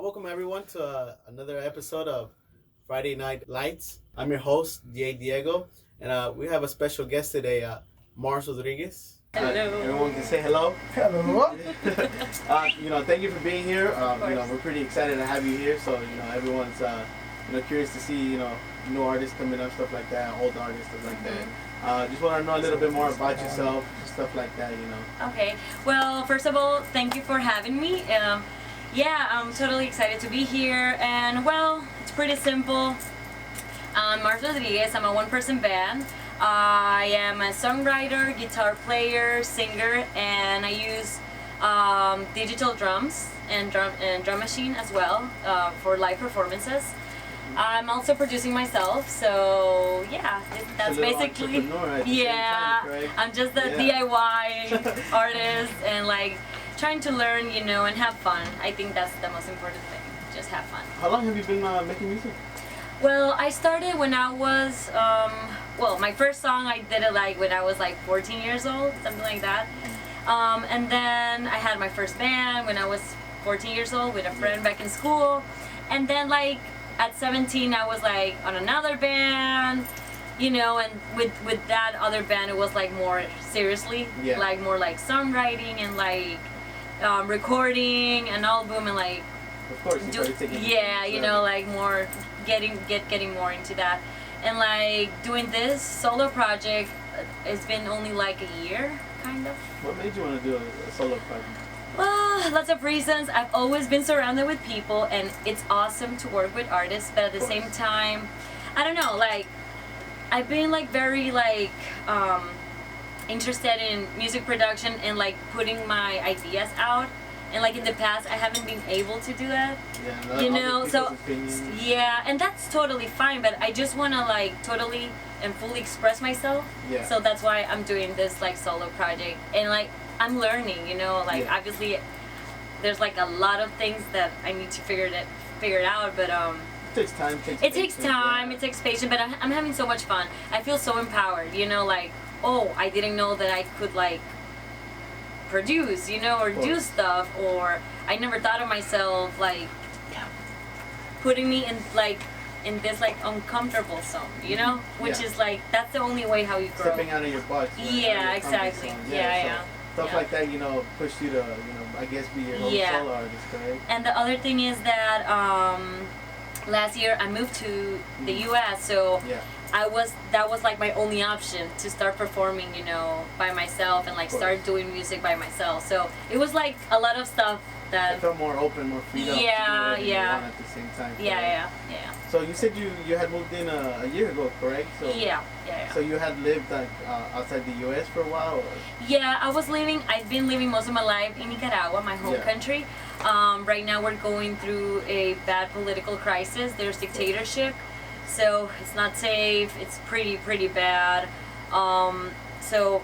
welcome everyone to another episode of Friday Night Lights. I'm your host, Diego, and we have a special guest today, Mars Rodriguez. Hello. Everyone can say hello. Hello. Thank you for being here. We're pretty excited to have you here. So, everyone's, curious to see, new artists coming up, stuff like that, old artists, stuff like that. Just want to know a little bit more about yourself, stuff like that. Okay. Well, first of all, thank you for having me. I'm totally excited to be here. And well, it's pretty simple. I'm Mars Rodriguez. I'm a one-person band. I am a songwriter, guitar player, singer, and I use digital drums and drum machine as well for live performances. I'm also producing myself, so yeah, that's basically I'm just a DIY artist and like trying to learn, and have fun. I think that's the most important thing. Just have fun. How long have you been making music? Well, I started when I was my first song I did it like when I was like 14 years old, something like that. And then I had my first band when I was 14 years old with a friend back in school, and then like at 17 I was like on another band, and with that other band it was like more seriously, like more like songwriting and like recording an album and like of course like more getting more into that, and like doing this solo project. It's been only like a year, kind of. What made you want to do a solo project? Well, lots of reasons. I've always been surrounded with people, and it's awesome to work with artists, but at the same time, I don't know, like, I've been like very like interested in music production and like putting my ideas out, and like in the past I haven't been able to do that. And that's totally fine, but I just want to like totally and fully express myself. So that's why I'm doing this like solo project, and like I'm learning, obviously there's like a lot of things that I need to figure it out, but it takes time. It takes time. It takes patience, but I'm having so much fun. I feel so empowered, like, oh, I didn't know that I could like produce, or do stuff, or I never thought of myself like putting me in this like uncomfortable zone, which is like that's the only way how you grow. Stepping out of your box. Exactly. Stuff like that, pushed you to, I guess be your own solo artist, correct? And the other thing is that last year I moved to the U.S., so that was like my only option to start performing, by myself and like start doing music by myself. So it was like a lot of stuff that it felt more open, more freedom. To do whatever you want at the same time. Yeah. So you said you had moved in a year ago, correct? So yeah. So you had lived like outside the U.S. for a while? Or? Yeah, I've been living most of my life in Nicaragua, my home country. Right now we're going through a bad political crisis. There's dictatorship, so it's not safe. It's pretty bad. So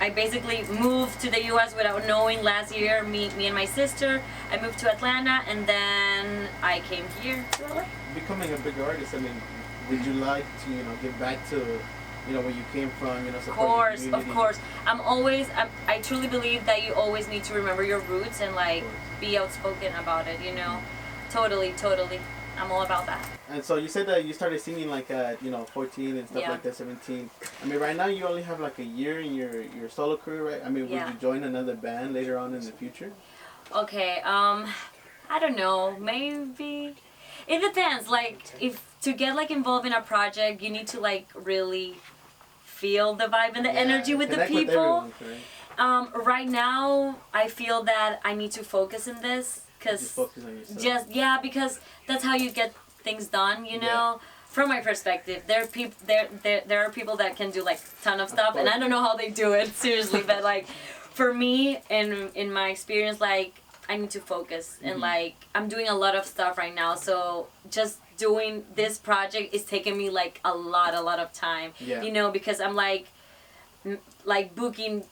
I basically moved to the U.S. without knowing last year. Me and my sister. I moved to Atlanta, and then I came here to LA. Becoming a bigger artist, I mean, would you like to, get back to, where you came from, support your community? Of course. I truly believe that you always need to remember your roots and like be outspoken about it, Totally. I'm all about that. And so you said that you started singing like at 14 and stuff like that, 17. I mean, right now you only have like a year in your solo career, right? I mean, would you join another band later on in the future? Okay, I don't know, maybe. It depends. Like, if to get like involved in a project, you need to like really feel the vibe and the energy with the people. Right now, I feel that I need to focus in this because because that's how you get things done. From my perspective, there are people that can do like ton of stuff, and I don't know how they do it seriously. But like, for me, in my experience, like I need to focus, and like I'm doing a lot of stuff right now, so just doing this project is taking me like a lot of time. Because I'm like booking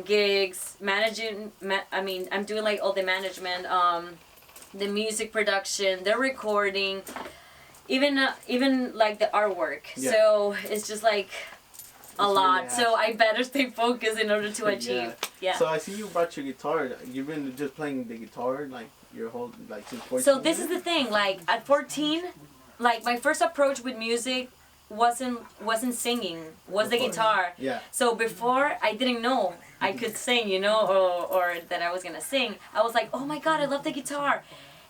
gigs, managing. I'm doing like all the management, the music production, the recording, even like the artwork. So it's just like a lot. So I better stay focused in order to achieve. So I see you brought your guitar. You've been just playing the guitar like your whole like since 14? So this is the thing. Like at 14, like my first approach with music wasn't singing, was the guitar. Yeah. So before I didn't know I could sing, you know, or that I was gonna sing. I was like, oh my god, I love the guitar,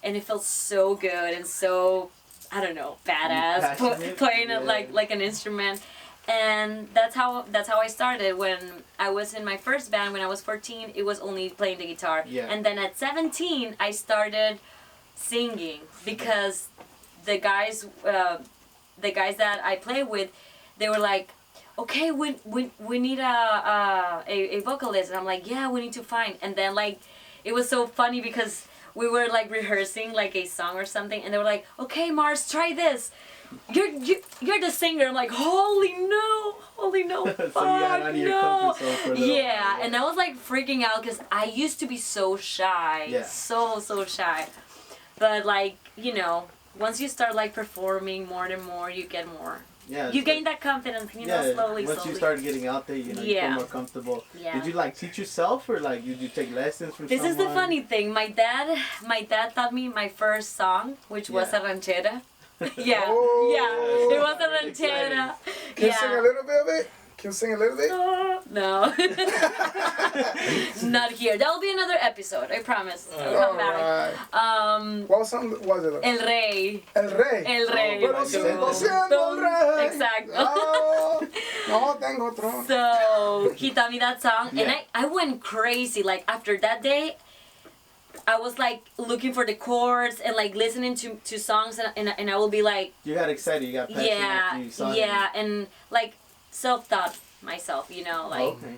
and it felt so good and so, I don't know, badass playing it like an instrument. And that's how I started. When I was in my first band when I was 14, it was only playing the guitar. Yeah. And then at 17 I started singing because the guys that I play with, they were like, okay, we need a vocalist, and I'm like, yeah, we need to find. And then like it was so funny because we were like rehearsing like a song or something, and they were like, okay, Mars, try this. You're the singer. I'm like, holy no, fuck, So you got out of your comfort zone for a little yeah, while, and I was like freaking out because I used to be so shy, so shy. But like, you know, once you start like performing more and more, you get more. Yeah, You gain that confidence, you know, slowly. Once you start getting out there, you know, you feel more comfortable. Yeah. Did you like teach yourself, or like did you take lessons from This someone? is the funny thing. My dad taught me my first song, which was a ranchera. Yeah, Oh. yeah, it was a Really ranchera. Can you sing a little bit of it? Can you sing a little bit? No. Not here. That will be another episode, I promise. I'll come back. What song was it? El Rey. El Rey. El Rey. Pero sigo siendo el rey. Exacto. Oh, no tengo trono. So he taught me that song, and Yeah. I went crazy. Like after that day, I was like looking for the chords and like listening to songs, and I will be like, You got excited. You got passionate after you saw yeah, and like self-taught myself, you know, like Okay.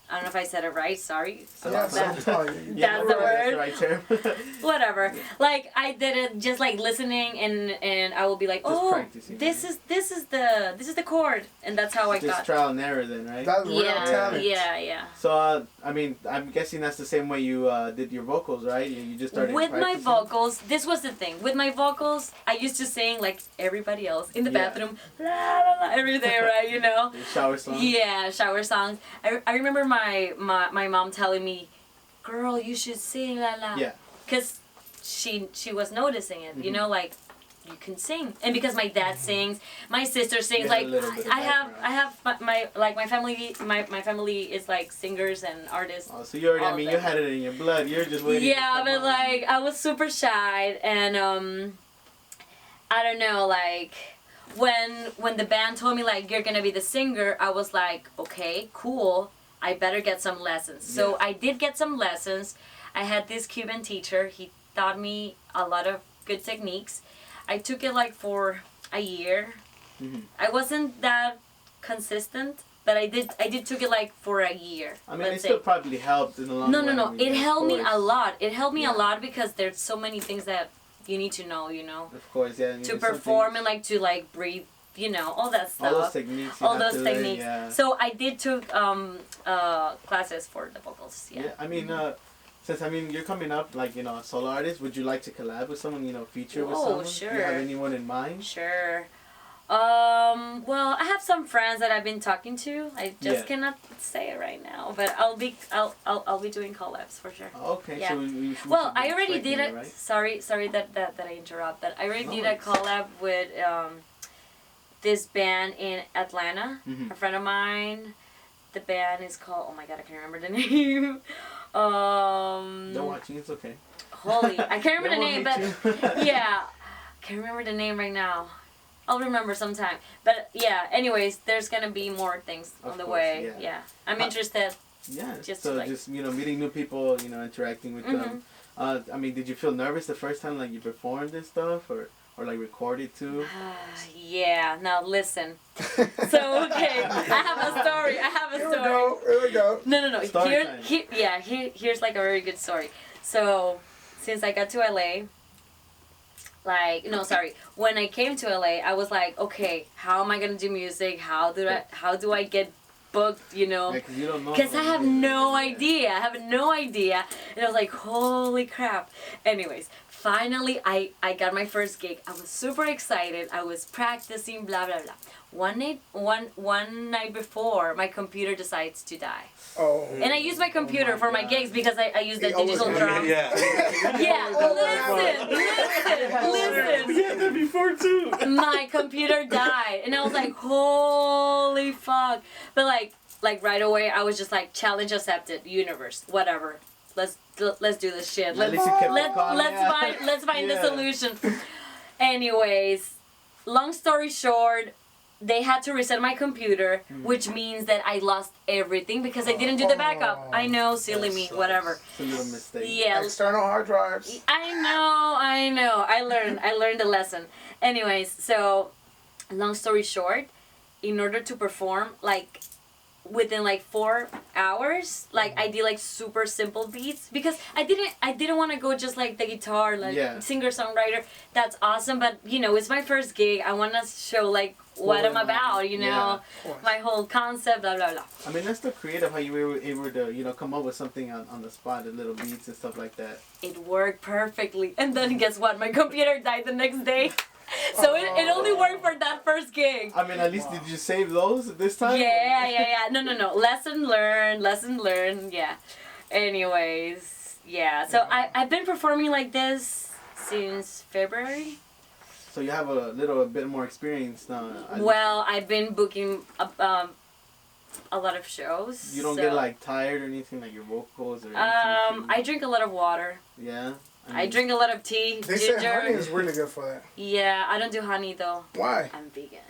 I don't know if I said it right. Sorry. Yeah, That- sometimes. Yeah, That's the word. That's the right term. Whatever. Like I did it just like listening, and I will be like, Just oh, practicing, this is the chord, and that's how I Just got. trial and error, then, right? That's real Yeah, talent. yeah. So, I mean, I'm guessing that's the same way you did your vocals, right? You just started With my practicing? vocals, this was the thing. With my vocals, I used to sing like everybody else in the Yeah. bathroom, la, la, la, every day, right? You know. Your shower song. Yeah, shower songs. I remember my mom telling me, "Girl, you should sing la la." Yeah. Cause she was noticing it, you know, like you can sing, and because my dad sings, my sister sings. You had a Like little bit of I have background. my family my family is like singers and artists. Oh, so you already, All I mean, of you them. had it in your blood. You're just waiting. to Yeah, come but on. like I was super shy, and I don't know, like when the band told me like you're gonna be the singer, I was like, okay, cool, I better get some lessons. So Yeah. I did get some lessons. I had this Cuban teacher. He taught me a lot of good techniques. I took it like for a year. Mhm. I wasn't that consistent, but I did took it like for a year. I mean, let's it say. still probably helped in the long No. run. I mean, It of helped me a course. lot. It helped me a Yeah. lot because there's so many things that you need to know, you know, Of course, yeah. I mean, to there's some perform things- and like to like breathe, you know, all that stuff. all those techniques. you All have those to learn, techniques. yeah. So I did took classes for the vocals. Yeah. Yeah, I mean, since you're coming up like a solo artist, would you like to collab with someone? Feature with Oh, someone? Do you have sure. anyone in mind? Sure. Well, I have some friends that I've been talking to. I just Yeah. cannot say it right now, but I'll be doing collabs for sure. Okay, Yeah. so we Well, should be I already did expecting it. right? Sorry that I interrupt. But I already No did a worries. collab with this band in Atlanta. Mhm. A friend of mine. The band is called. Oh my god, I can't remember the name. Don't watch it, it's okay. Holy, I can't remember the They name, won't but hate you. yeah, can't remember the name right now. I'll remember sometime. But yeah, anyways, there's gonna be more things Of on the course, way. yeah. Yeah, I'm Uh, interested. Yeah, Just so like- just meeting new people, interacting with them. I mean, did you feel nervous the first time like you performed and stuff, or like recorded too? Yeah. Now listen. So okay, I have a story. Here we go. Here we go. No. Story time. Here's like a very good story. So, since I got to LA, when I came to LA, I was like, okay, how am I gonna do music? How do I get booked? You know? Yeah, 'cause you don't know. Because I have Yeah. no idea. I have no idea. And I was like, holy crap. Anyways, finally I got my first gig. I was super excited. I was practicing, blah blah blah. One night before, my computer decides to die. Oh. And I use my computer for my gigs because I use the digital drum. Yeah. Yeah, listen. We had that before too. My computer died, and I was like, holy fuck. But like right away, I was just like, challenge accepted, universe, whatever. Let's do this shit. At least you kept it calm, Let's find the Yeah. solution. Anyways, long story short, they had to reset my computer, which means that I lost everything because I didn't do the backup. I know, silly me, whatever. It's a little mistake. Yeah, External hard drives. I know. I learned the lesson. Anyways, so long story short, in order to perform, like within like 4 hours, like I did like super simple beats because I didn't want to go just like the guitar, like singer songwriter. That's awesome, but you know, it's my first gig. I want to show like what I'm about, you know, my whole concept, blah blah blah. I mean, that's still creative how you were able to, you know, come up with something on the spot, the little beats and stuff like that. It worked perfectly, and then guess what? My computer died the next day. So it only worked for that first gig. I mean, at least did you save those this time? Yeah. No. Lesson learned. Yeah. Anyways, yeah. So I've been performing like this since February. So you have a little bit more experience now. Well, I've been booking a lot of shows. You don't get like tired or anything, like your vocals or anything? I drink a lot of water. Yeah. I drink a lot of tea, They ginger. say honey is really good for that. Yeah, I don't do honey though. Why? I'm vegan.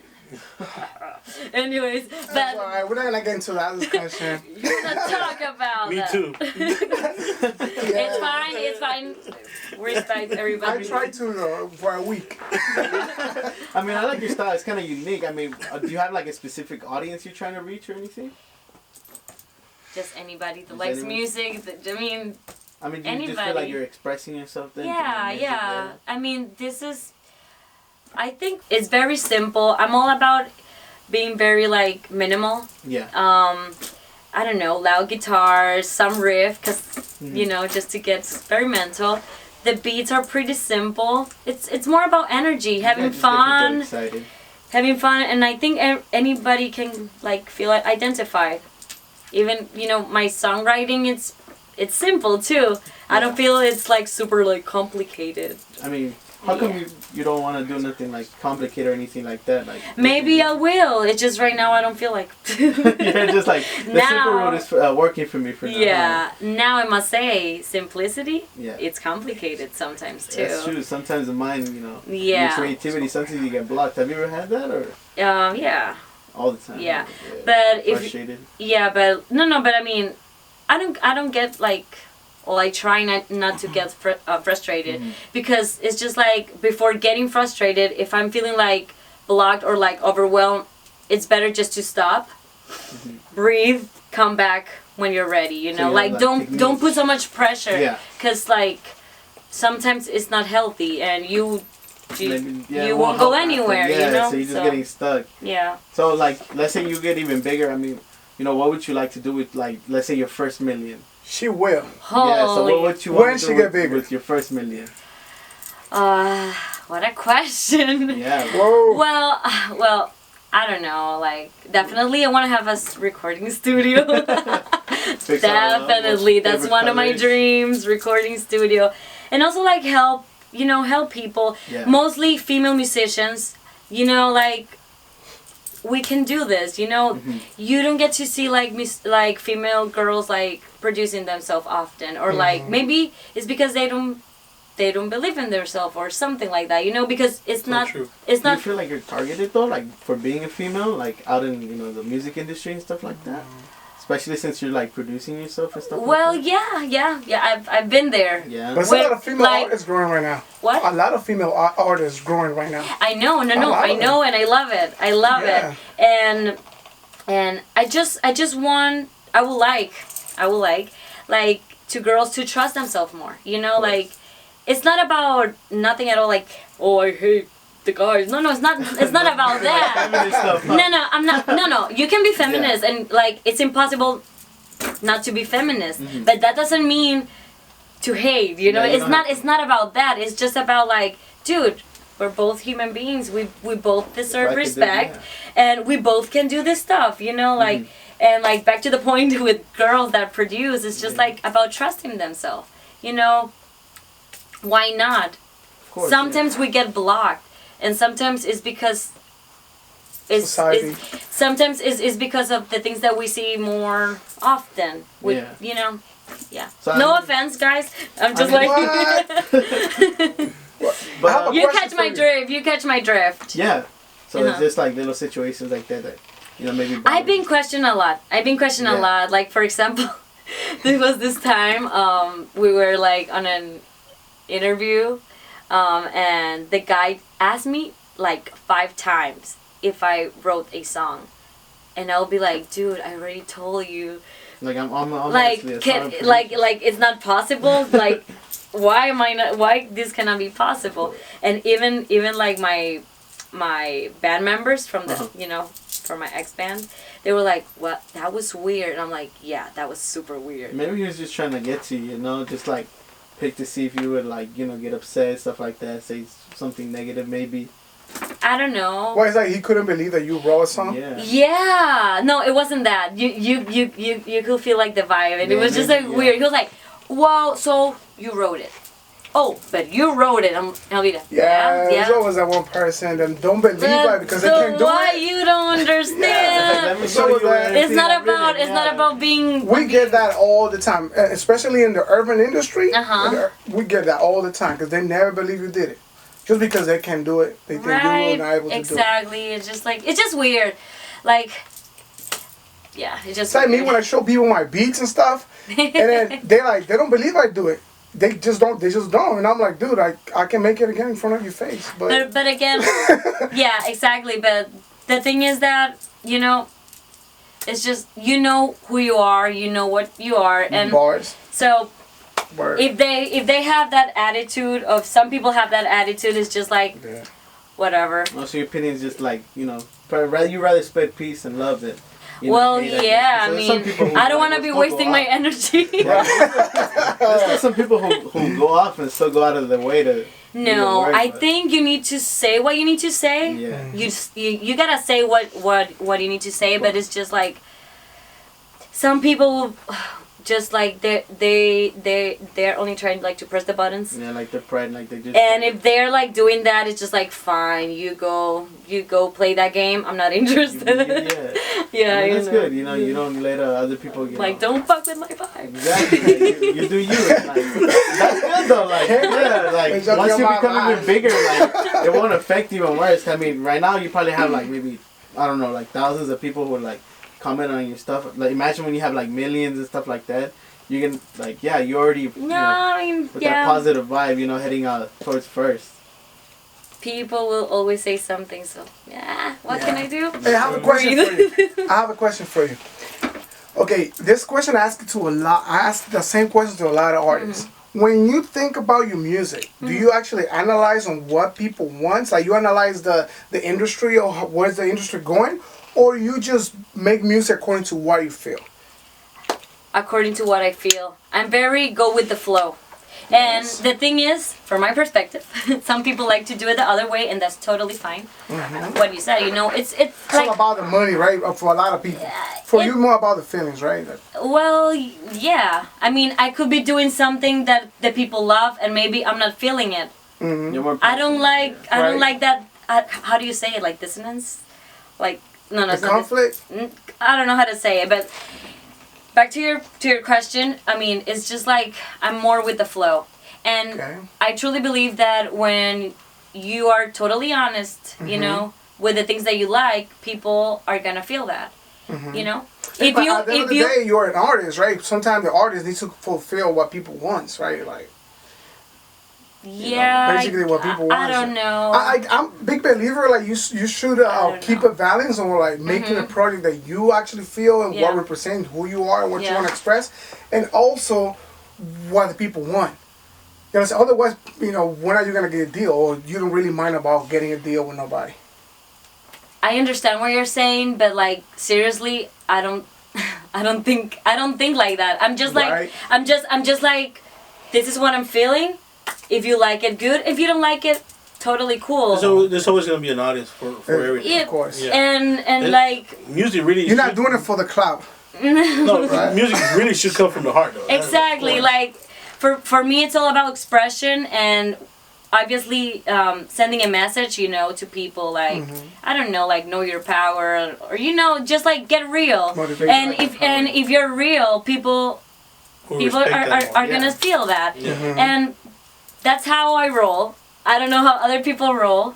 Anyways, That's but alright. We're not gonna get into that discussion. you're gonna talk about Me that. too. It's fine. Respect I everybody. tried to for a week. I mean, I like your style. It's kind of unique. I mean, do you have like a specific audience you're trying to reach or anything? Just anybody that Just likes anyone? music. I mean, do you just feel like Anybody. you're expressing yourself then? Yeah. I mean, I think it's very simple. I'm all about being very like minimal. Yeah. I don't know, loud guitars, some riff, cause you know, just to get very mental. The beats are pretty simple. It's more about energy, having Just get people fun, excited. and I think anybody can like feel identified. Even you know, my songwriting, it's simple too. I don't feel it's like super like complicated. I mean, how come you don't want to do nothing like complicated or anything like that? Like Maybe I will. It's just right now I don't feel like. you're just like the Now- simple road is working for me for now. Yeah. Now I must say, simplicity. Yeah. It's complicated sometimes too. That's true. Sometimes the mind, you know, Yeah. your creativity, sometimes you get blocked. Have you ever had that or Yeah. all the time? Yeah. But if frustrated. but no, but I mean, I don't get like. Well, I try not to get frustrated because it's just like before getting frustrated, if I'm feeling like blocked or like overwhelmed, it's better just to stop, breathe, come back when you're ready. You know, you like have, don't techniques. don't put so much pressure. Yeah. Cause like sometimes it's not healthy and you Maybe, yeah, it you won't go help after. anywhere. Yeah, You know, so you're just getting stuck. yeah. So like, let's say you get even bigger. I mean, you know, what would you like to do with like, let's say your first million? She will. Holy. Yeah. So what would you want When to she do get with, bigger? with your first million? What a question. Yeah. Whoa. Well, I don't know. Like, definitely, I want to have a recording studio. Fix all up, Definitely, that's favorite one of my colors. dreams. Recording studio, and also like help people. Yeah. Mostly female musicians. You know, like we can do this. You know, you don't get to see like female girls like producing themselves often, or like maybe it's because they don't believe in themselves or something like that, you know, because it's not true. it's Do you not feel like you're targeted though, like for being a female, like out in the music industry and stuff like that? Especially since you're like producing yourself and stuff. well like that? yeah I've been there. Yeah. There's a lot of With, female like- artists growing right now. What? A lot of female artists growing right now. I know, no, lot I of know, and I love it. I love Yeah. it, and I just want I would like to girls to trust themselves more. You know, like it's not about nothing at all. Like, oh, I hate the guys. No, it's not. It's not about that. Feminist stuff, huh? No, I'm not. No. You can be feminist, and like it's impossible not to be feminist. But that doesn't mean to hate. You know, Yeah, you it's don't not. have to. It's not about that. It's just about like, dude, we're both human beings. We both deserve I could do- respect, yeah. and we both can do this stuff. You know, like, and like back to the point with girls that produce, it's just Yeah. like about trusting themselves. You know, why not? Of course, Sometimes we get blocked, and sometimes it's because Society. sometimes is because of the things that we see more often. With Yeah. you know, yeah. So, I no mean- offense, guys. I'm just mean, like. But, I have a You question catch for my you. drift. You catch my drift. yeah. So it's Uh-huh. just like little situations like that that maybe. I've been questioned a lot. Yeah. A lot. Like for example, there was this time we were like on an interview, and the guy asked me like 5 times if I wrote a song, and I'll be like, dude, I already told you. Like I'm Like honestly a can song like it's not possible. Like why am I not? Why this cannot be possible? And even like my band members from the Uh-huh. from my ex band, they were like, "What? That was weird." And I'm like, "Yeah, that was super weird." Maybe he was just trying to get to you, just like pick to see if you would like get upset, stuff like that, say something negative maybe. I don't know. Well, it's like he couldn't believe that you wrote a song. Yeah. Yeah, no, it wasn't that. You could feel like the vibe, and it Yeah, was just maybe, like yeah. weird. He was like, "Well, so you wrote it." Oh, but you wrote it. I'll be like, Yeah, yeah. there's always that one person that don't believe that because they can't do why it. you don't understand. Let me So show you that- where It's not everything about. written, It's not yeah. about being. We get that all the time, especially in the urban industry. Uh-huh. We get that all the time because they never believe you did it. Just because they can do it, they think you're not able to do it. Exactly. It's just like it's just weird. Like, yeah, it's just. It's like me weird. when I show people my beats and stuff, and then they don't believe I do it. They just don't. And I'm like, dude, I can make it again in front of your face, but But again, yeah, exactly. But the thing is that it's just who you are, you know what you are, and bars. so Word. if they have that attitude of some people have that attitude, it's just like Yeah. whatever. Also, your opinion is just like you rather spread peace and love than. Well, hate, I yeah, guess. I So there's some mean, people who, I don't like, want to be will still wasting go my out. energy. There's still some people who go off and still go out of their way to. do the No, work, I but- think you need to say what you need to say. Yeah. You gotta say what you need to say, but it's just like some people just like they're only trying like to press the buttons. Yeah, like their pride, like they just. And if they're like doing that, it's just like fine, you go play that game. I'm not interested. Yeah, I mean, you that's know. good. You don't let other people get. Like don't fuck with my vibe. Exactly. Like, you do you. Like, that's good though. Like yeah, like It's up once your you mind, become man. even bigger, like it won't affect you even worse. I mean, right now you probably have like maybe I don't know, like thousands of people who like comment on your stuff. Like imagine when you have like millions and stuff like that. You can like you already No, I mean with that yeah. positive vibe, heading out towards first. People will always say something. So yeah, what can I do? Hey, I have a question for you. I have a question for you. Okay, this question I ask to a lot. I ask the same question to a lot of artists. When you think about your music, do you actually analyze on what people want? Like you analyze the industry or where's the industry going, or you just make music according to what you feel? According to what I feel, I'm very go with the flow. And Yes. the thing is, from my perspective, some people like to do it the other way, and that's totally fine. What you said, it's It's all like, about the money, right? For a lot of people. For you, more about the feelings, right? Like, well, yeah. I mean, I could be doing something that the people love, and maybe I'm not feeling it. You're more I don't Right. like that. How do you say it? Like dissonance? Like no, the it's not. conflict. I don't know how to say it, but back to your question. I mean, it's just like I'm more with the flow, and Okay. I truly believe that when you are totally honest, with the things that you like, people are gonna feel that. You know, But at the end of the day, you're an artist, right? Sometimes the artist needs to fulfill what people wants, right? Like yeah, basically what people I want. don't know. I'm a big believer. Like you should don't keep know. a balance on like making a project that you actually feel and Yeah. what represents who you are and what you Yeah. want to express, and also what the people want. You know, so otherwise, when are you gonna get a deal, or you don't really mind about getting a deal with nobody? I understand what you're saying, but like seriously, I don't think like that. I'm just like Right. I'm just like this is what I'm feeling. If you like it, good. If you don't like it, totally cool. So there's always gonna be an audience for everything. Yeah, Of course. Yeah. and like Music really. You're not doing it for the clout. No, Right. music really should come from the heart, though. exactly like for me, it's all about expression and obviously sending a message, you know, to people like I don't know, like know your power or you know, just like get real. Motivation, And like if you're real, people Who people respect that more. are gonna feel that. Yeah. And that's how I roll. I don't know how other people roll.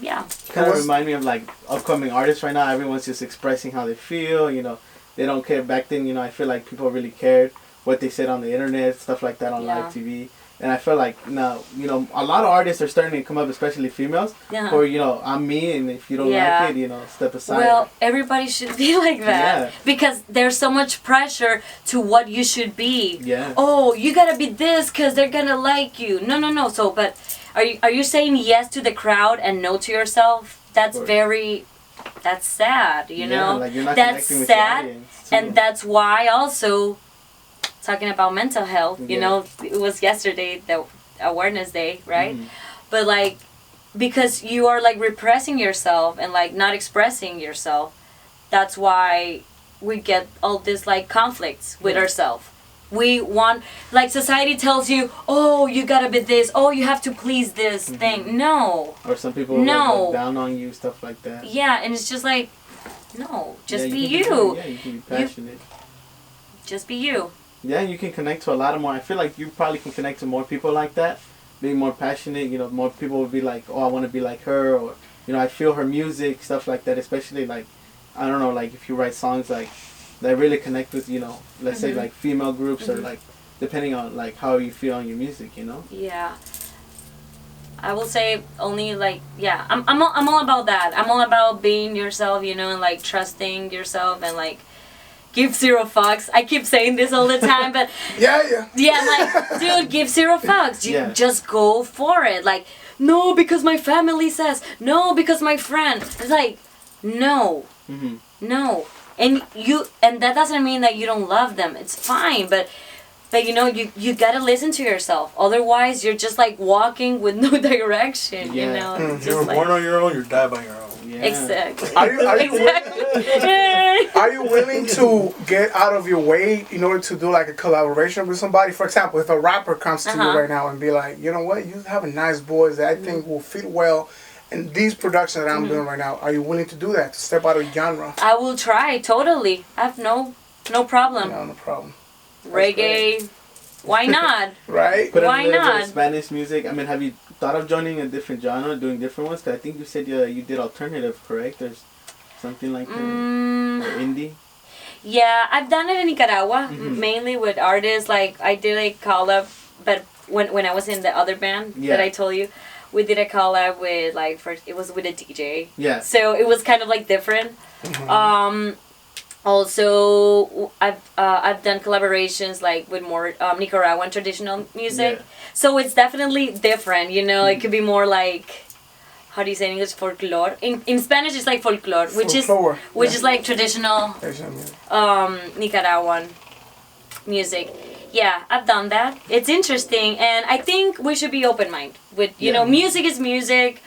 Yeah. Kind of remind me of like upcoming artists right now. Everyone's just expressing how they feel. You know, they don't care. Back then, you know, I feel like people really cared what they said on the internet, stuff like that on live TV. And I feel like now, you know, a lot of artists are starting to come up, especially females. Yeah. Or you know, I'm me, and if you don't like it, you know, step aside. Well, everybody should be like that Yeah. because there's so much pressure to what you should be. Yeah. Oh, you gotta be this because they're gonna like you. No. So, but are you saying yes to the crowd and no to yourself? That's that's sad. You know, like you're not that's connecting with your sad, audience, too. and that's why also talking about mental health. You Yeah. know, it was yesterday the awareness day, right? Mhm. But like because you are like repressing yourself and like not expressing yourself, that's why we get all this like conflicts with ourselves. We want, like society tells you, oh, you gotta be this, oh, you have to please this thing. No. Or some people No. look down on you, stuff like that. Yeah, and it's just like, no, just Yeah, be can you. Yeah, you can be passionate. Just be you. Yeah, you can connect to a lot of more. I feel like you probably can connect to more people like that. Being more passionate, you know, more people would be like, oh, I want to be like her, or, you know, I feel her music, stuff like that. Especially like, I don't know, like if you write songs like that really connect with, you know, let's say like female groups or like depending on like how you feel on your music, you know. Yeah. I will say only like I'm all about that. I'm all about being yourself, you know, and like trusting yourself and like give zero fucks. I keep saying this all the time, but Yeah. like dude, give zero fucks. You Yeah. just go for it. Like no, because my family says no, because my friend. It's like no, Mhm. no, and that doesn't mean that you don't love them. It's fine, but you know, you gotta listen to yourself. Otherwise, you're just like walking with no direction. You Yeah. know, it's You just were like born on your own, you die by your own. Yeah. exactly. Are you exactly. Are you willing to get out of your way in order to do like a collaboration with somebody? For example, if a rapper comes to you right now and be like, you know what, you have a nice voice that I think will fit well in these productions that I'm doing right now. Are you willing to do that, to step out of genre? I will try totally. I have no problem. No, no problem. Reggae, why not? Right? Put Why in a little bit not? of Spanish music. I mean, have you thought of joining a different genre, doing different ones? 'Cause I think you said you did alternative, correct? There's something like that. Or indie. Yeah, I've done it in Nicaragua, mainly with artists. Like I did a collab, but when I was in the other band that I told you, we did a collab with like it was with a DJ. Yeah. So it was kind of like different. Also, I've done collaborations like with more Nicaraguan traditional music. Yeah. So it's definitely different. You know, it could be more like, how do you say in English, folklore? In Spanish, it's like folklore, Folklore, which yeah. is like traditional Nicaraguan music. Yeah, I've done that. It's interesting, and I think we should be open-minded. With you know, music is music.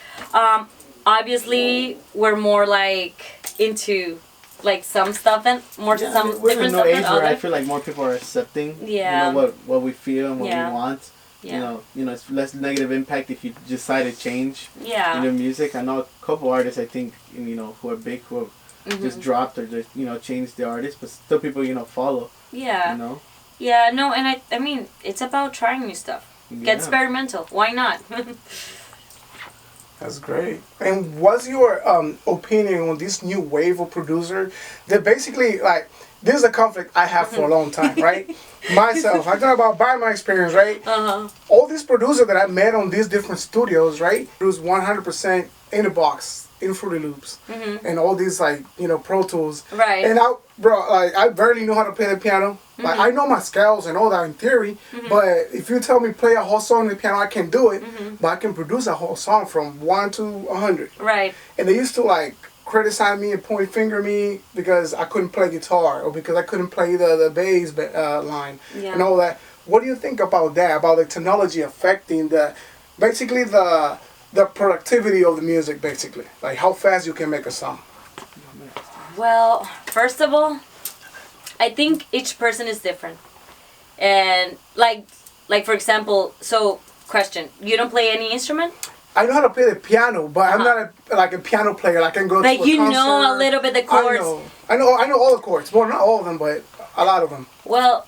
Obviously, we're more like into like some stuff and more some we're different in a stuff new than age where I others. feel like more people are accepting. Yeah. You know what we feel and what Yeah. we want. Yeah. You know, it's less negative impact if you decide to change. Yeah. In your music, I know a couple artists I think you know who are big who have just dropped or just changed the artist, but still people follow. Yeah. You know. Yeah. No, and I mean it's about trying new stuff. Get Yeah. experimental. Why not? That's great. And what's your opinion on this new wave of producer? That basically, like, this is a conflict I have for a long time, right? Myself, I talk about by my experience, right? All these producers that I met on these different studios, right? Produce 100% in the box, in Fruity Loops, and all these like Pro Tools. Right. And I barely know how to play the piano. Like I know my scales and all that in theory, but if you tell me play a whole song on the piano, I can do it. But I can produce a whole song from 1 to 100. Right. And they used to like criticize me and point finger me because I couldn't play guitar or because I couldn't play the bass line and all that. What do you think about that? About the technology affecting basically the productivity of the music, basically, like how fast you can make a song. Well, first of all, I think each person is different, and like for example, so question: you don't play any instrument? I know how to play the piano, but I'm not a piano player. Like I can go Like to a you concert. know a little bit the chords. I know all the chords. Well, not all of them, but a lot of them. Well,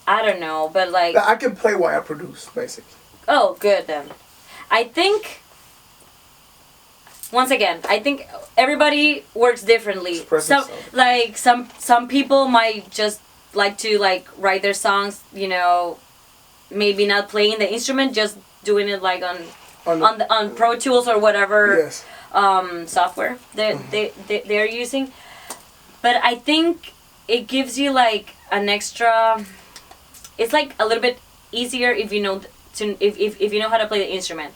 I don't know, but like. I can play while I produce, basically. Oh, good then. I think. Once again, I think everybody works differently. Express Some themselves. like some people might just like to like write their songs, you know, maybe not playing the instrument, just doing it like on Pro Tools or whatever Yes. software they're using. But I think it gives you like an extra. It's like a little bit easier if you know if you know how to play the instrument,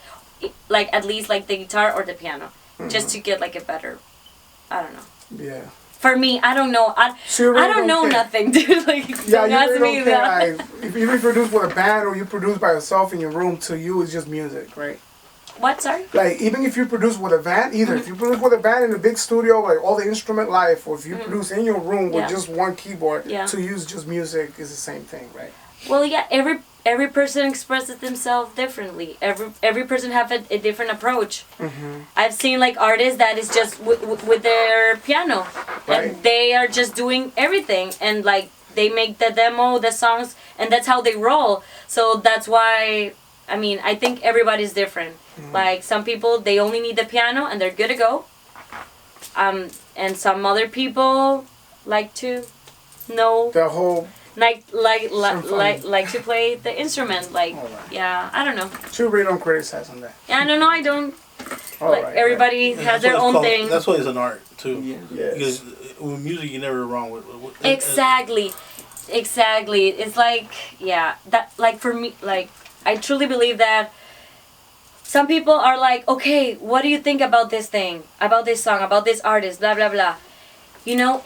like at least like the guitar or the piano, just to get like a better. I don't know. Yeah. For me, I don't know. So you really I don't know care. nothing, dude. Like, Yeah, don't you ask really me don't care. that. Like, if you produce with a band or you produce by yourself in your room, to you it's just music, right? What? Sorry. Like even if you produce with a band, either if you produce with a band in a big studio, like all the instrument live, or if you produce in your room with Yeah. just one keyboard, Yeah. to use just music is the same thing, right? Well, yeah. Every person expresses themselves differently. Every person have a different approach. I've seen like artists that is just with their piano, Right. and they are just doing everything, and like they make the demo, the songs, and that's how they roll. So that's why. I mean, I think everybody's different. Like some people, they only need the piano and they're good to go. And some other people like to know, The whole like to play the instrument. Like, Alright. yeah, I don't know. you really don't criticize on that. Yeah, no, I don't. All Like right, everybody Yeah, has that's their what it's own called. thing. That's why it's an art too. Yeah. Yes. Because with music, you're never wrong with. Exactly. It's like, yeah, that like for me, like I truly believe that some people are like, okay, what do you think about this thing, about this song, about this artist, blah blah blah. You know,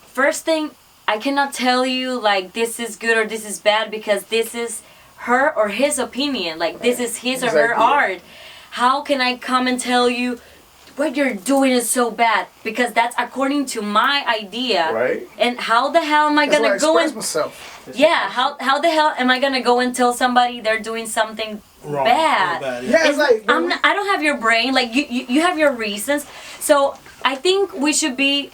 first thing, I cannot tell you like this is good or this is bad because this is her or his opinion. Like this is his or her Exactly. art. How can I come and tell you what you're doing is so bad? Because that's according to my idea. Right. And how the hell am I That's why I gonna go express and myself. yeah, how the hell am I gonna go and tell somebody they're doing something Wrong. bad? Yeah, it's like I don't have your brain. Like you have your reasons. So I think we should be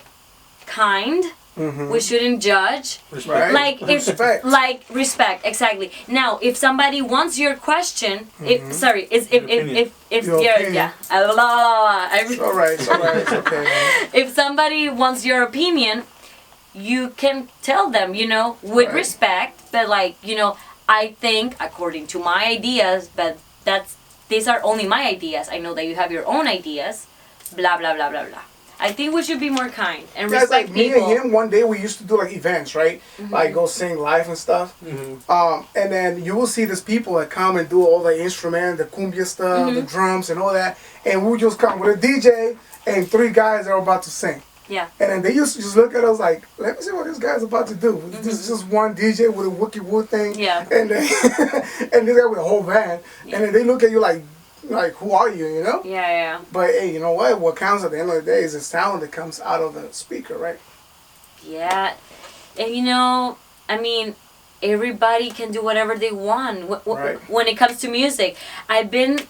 kind. We shouldn't judge. Respect. Right. Like if Respect. like respect exactly. Now if somebody wants your question, if Your you're opinion. yeah, It's all right. It's all right. It's okay. Man. if somebody wants your opinion, you can tell them, you know, with Right. respect, but like, you know, I think according to my ideas, but these are only my ideas. I know that you have your own ideas, blah blah blah blah blah. I think we should be more kind and Yeah, it's respect like me people. and him. One day we used to do like events, right? Like go sing live and stuff. And then you will see these people that come and do all the instrument, the cumbia stuff, the drums, and all that. And we just come with a DJ and 3 guys that are about to sing. Yeah. And then they used to just look at us like, let me see what this guy's about to do. This is just one DJ with a wookie woo thing. Yeah. And then and this guy with a whole band. And then they look at you like who are you, you know? Yeah. But hey, you know what? What counts at the end of the day is the sound that comes out of the speaker, right? Yeah. And you know, I mean, everybody can do whatever they want Right. when it comes to music. I've been,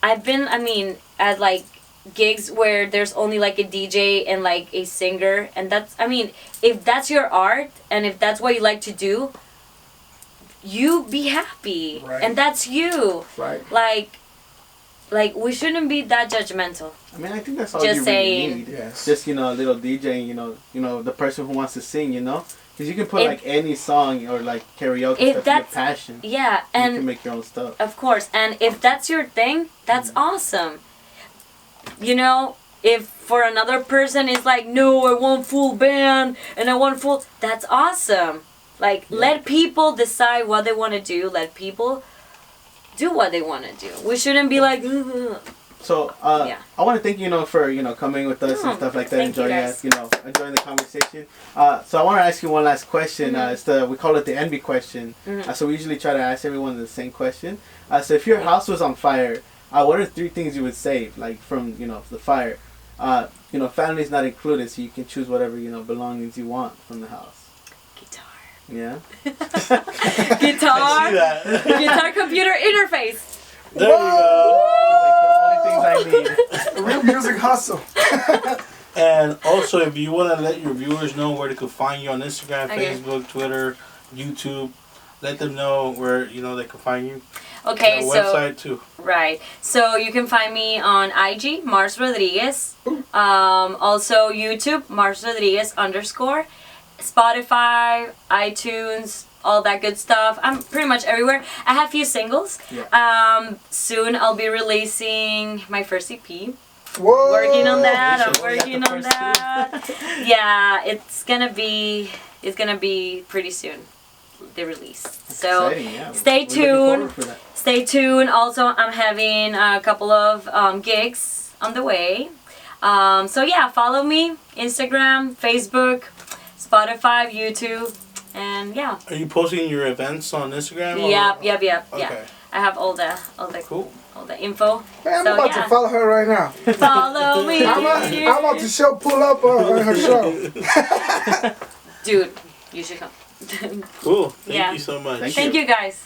I mean, at like gigs where there's only like a DJ and like a singer, and that's, I mean, if that's your art and if that's what you like to do, you be happy, Right. and that's you. Right. Like we shouldn't be that judgmental. I mean, I think that's all Just you saying. really need. Yes. Just, you know, a little DJ, you know, the person who wants to sing, you know? Because you can put If- like any song or like karaoke If stuff, your that's- passion. Yeah, You can and make your own stuff. of course, and if that's your thing, that's awesome. You know, if for another person it's like, no, I want full band and I want full, that's awesome. Like, let people decide what they want to do. Let people do what they want to do. We shouldn't be like, "Ugh." So Yeah. I want to thank you, for coming with us and stuff like that, thank you, enjoying guys. us, enjoying the conversation. So I want to ask you one last question. It's we call it the Enve question. So we usually try to ask everyone the same question. So if your house was on fire, what are 3 things you would save, like from the fire? Family's not included, so you can choose whatever belongings you want from the house. Guitar. Yeah. Guitar. I see that. Guitar computer interface. There you go. Like the only things I need. Real music hustle. And also, if you want to let your viewers know where they can find you on Instagram, Okay. Facebook, Twitter, YouTube, let them know where they can find you. Okay, Your so website too. right. So you can find me on IG, Mars Rodriguez. Also YouTube, Mars Rodriguez _. Spotify, iTunes, all that good stuff. I'm pretty much everywhere. I have a few singles. Yeah. Soon I'll be releasing my first EP. Whoa. Working on that. I'm So we got working the on first that. Yeah, it's gonna be pretty soon. The release. So Exciting, yeah. stay We're looking forward tuned. for that. Stay tuned. Also, I'm having a couple of gigs on the way. So yeah, follow me, Instagram, Facebook, Spotify, YouTube, and yeah. Are you posting your events on Instagram? or- Yep. Yeah. Okay. I have all the Cool. all the info. Man, I'm So, about yeah. to follow her right now. Follow me, I'm about to pull up on her show. dude. You should come. Cool. Thank Yeah. you so much. Thank Thank you guys.